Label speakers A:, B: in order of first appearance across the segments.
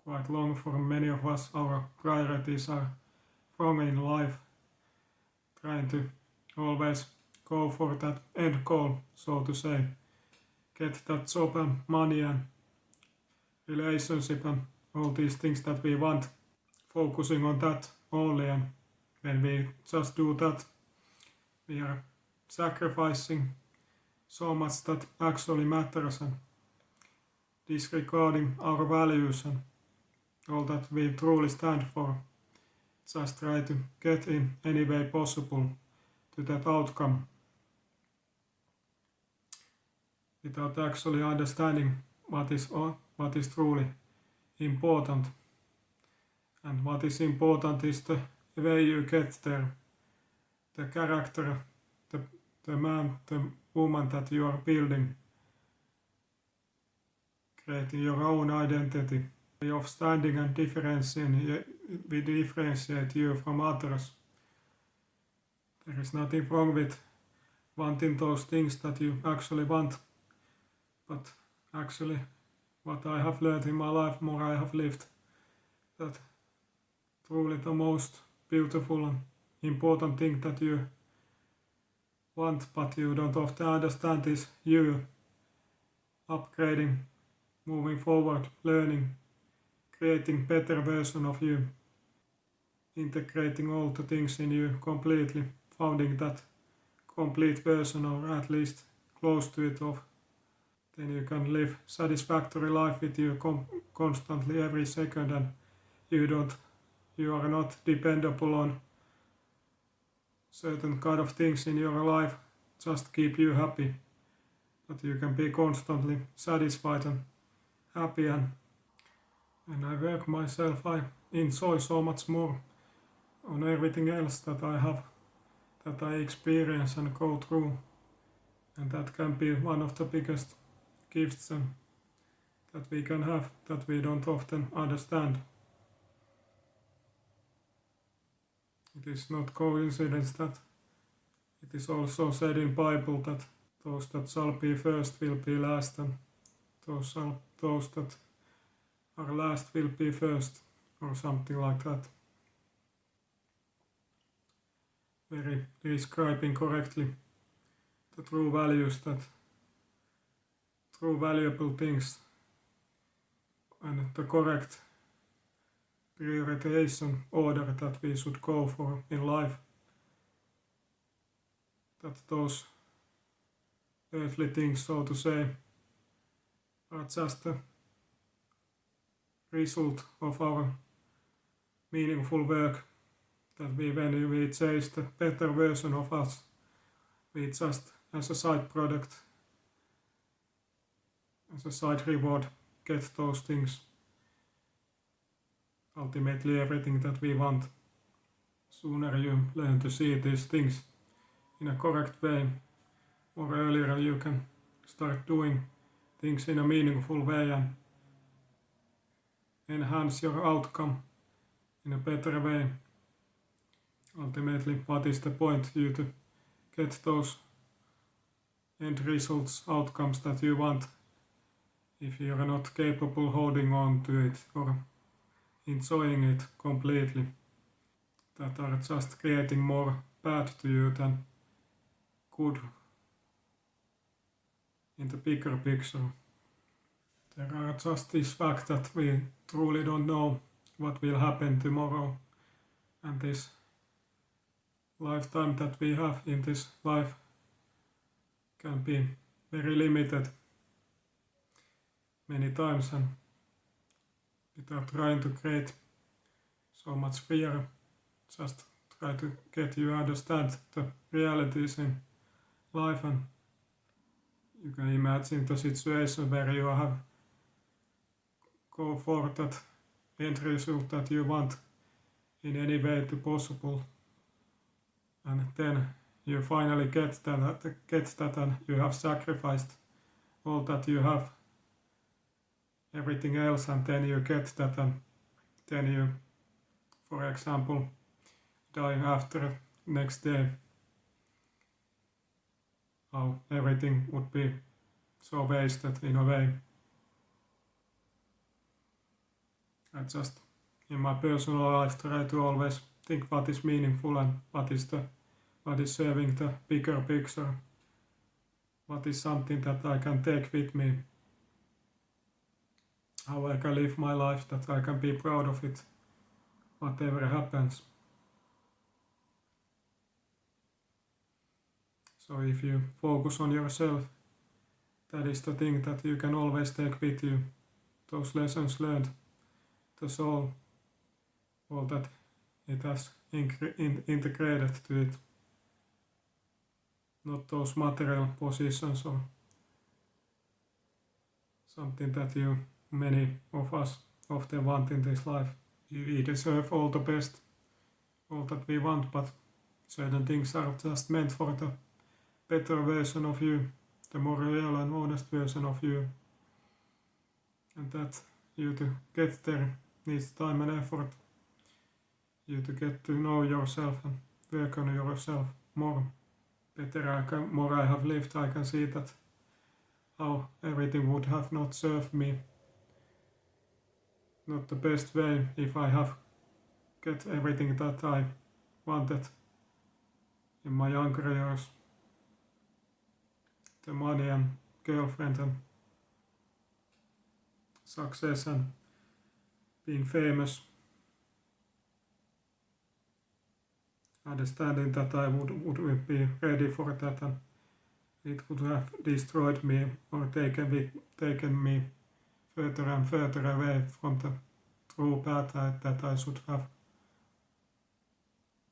A: quite long for many of us. Our priorities are wrong in life, trying to always go for that end goal, so to say. Get that job and money and relationship and all these things that we want, focusing on that only, and when we just do that, we are sacrificing so much that actually matters and disregarding our values and all that we truly stand for. Just try to get in any way possible to that outcome without actually understanding what is truly important. And what is important is the way you get there, the character, the man, the woman that you are building, creating your own identity, way of standing and we differentiate you from others. There is nothing wrong with wanting those things that you actually want, but actually what I have learned in my life, more I have lived, that truly the most beautiful and important thing that you want but you don't often understand is you upgrading, moving forward, learning, creating better version of you, integrating all the things in you completely, finding that complete version or at least close to it of, then you can live satisfactory life with you constantly every second, and you are not dependable on certain kind of things in your life just keep you happy, but you can be constantly satisfied and happy, and when I work myself I enjoy so much more on everything else that I have, that I experience and go through, and that can be one of the biggest gifts that we can have that we don't often understand. It is not coincidence that it is also said in Bible that those that shall be first will be last, and those that are last will be first, or something like that. Very describing correctly the true values, that true valuable things and the correct prioritization order that we should go for in life. That those earthly things, so to say, are just a result of our meaningful work, that when we chase the better version of us, we just as a side product, as a side reward, get those things. Ultimately everything that we want. Sooner you learn to see these things in a correct way, or earlier you can start doing things in a meaningful way and enhance your outcome in a better way. Ultimately, what is the point you to get those end results, outcomes that you want, if you are not capable holding on to it or enjoying it completely, that are just creating more bad to you than good in the bigger picture. There are just this fact that we truly don't know what will happen tomorrow, and this lifetime that we have in this life can be very limited many times, and without trying to create so much fear, just try to get you understand the realities in life, and you can imagine the situation where you have go for that end result that you want in any way to possible, and then you finally get that and you have sacrificed all that you have, everything else, and then you get that, and then you, for example, die after next day, how everything would be so wasted in a way. I just, in my personal life, try to always think what is meaningful and what is serving the bigger picture. What is something that I can take with me? How I can live my life, that I can be proud of it, whatever happens. So if you focus on yourself, that is the thing that you can always take with you. Those lessons learned, the soul, all that it has integrated to it. Not those material possessions or something that many of us often want in this life. We deserve all the best, all that we want, but certain things are just meant for the better version of you, the more real and honest version of you. And that you to get there needs time and effort. You to get to know yourself and work on yourself more. More I have lived, I can see that how everything would have not served me. Not the best way if I have get everything that I wanted in my younger years. The money and girlfriend and success and being famous. Understanding that I would be ready for that and it would have destroyed me or taken me further and further away from the true path that I should have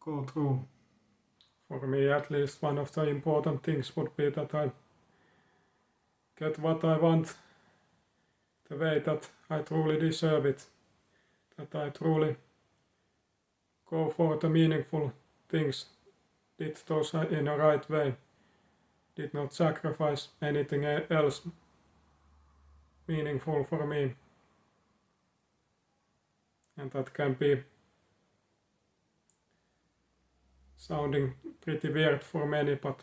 A: go through. For me at least one of the important things would be that I get what I want the way that I truly deserve it, that I truly go for the meaningful things, did those in a right way, did not sacrifice anything else meaningful for me. And that can be sounding pretty weird for many, but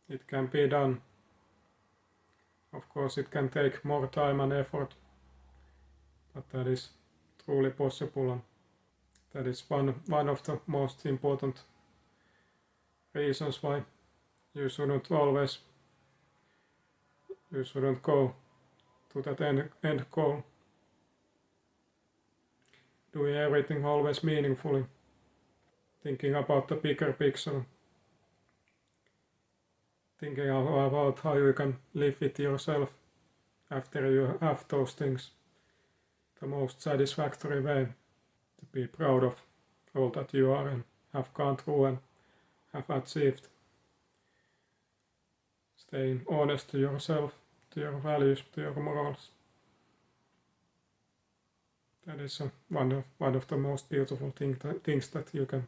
A: it can be done. Of course it can take more time and effort, but that is truly possible, and that is one of the most important reasons why you shouldn't go to that end goal. Doing everything always meaningfully, thinking about the bigger picture, thinking about how you can live with yourself after you have those things the most satisfactory way, to be proud of all that you are and have gone through and have achieved. Staying honest to yourself, to your values, to your morals. That is one of the most beautiful things that you can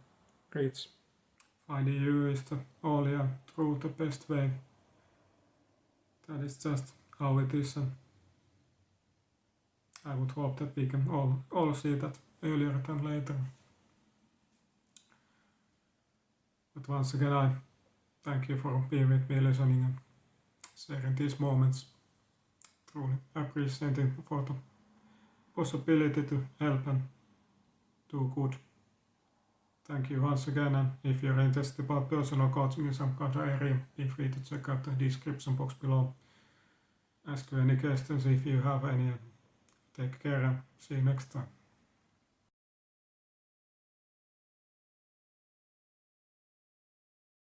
A: reach. Finding you is the only and true the best way. That is just how it is, and I would hope that we can all see that earlier than later. But once again, I thank you for being with me, listening and sharing these moments. Truly appreciating for the possibility to help and do good. Thank you once again, and if you're interested about personal coaching in some kind of area, be free to check out the description box below. Ask any questions if you have any. Take care and see you next time.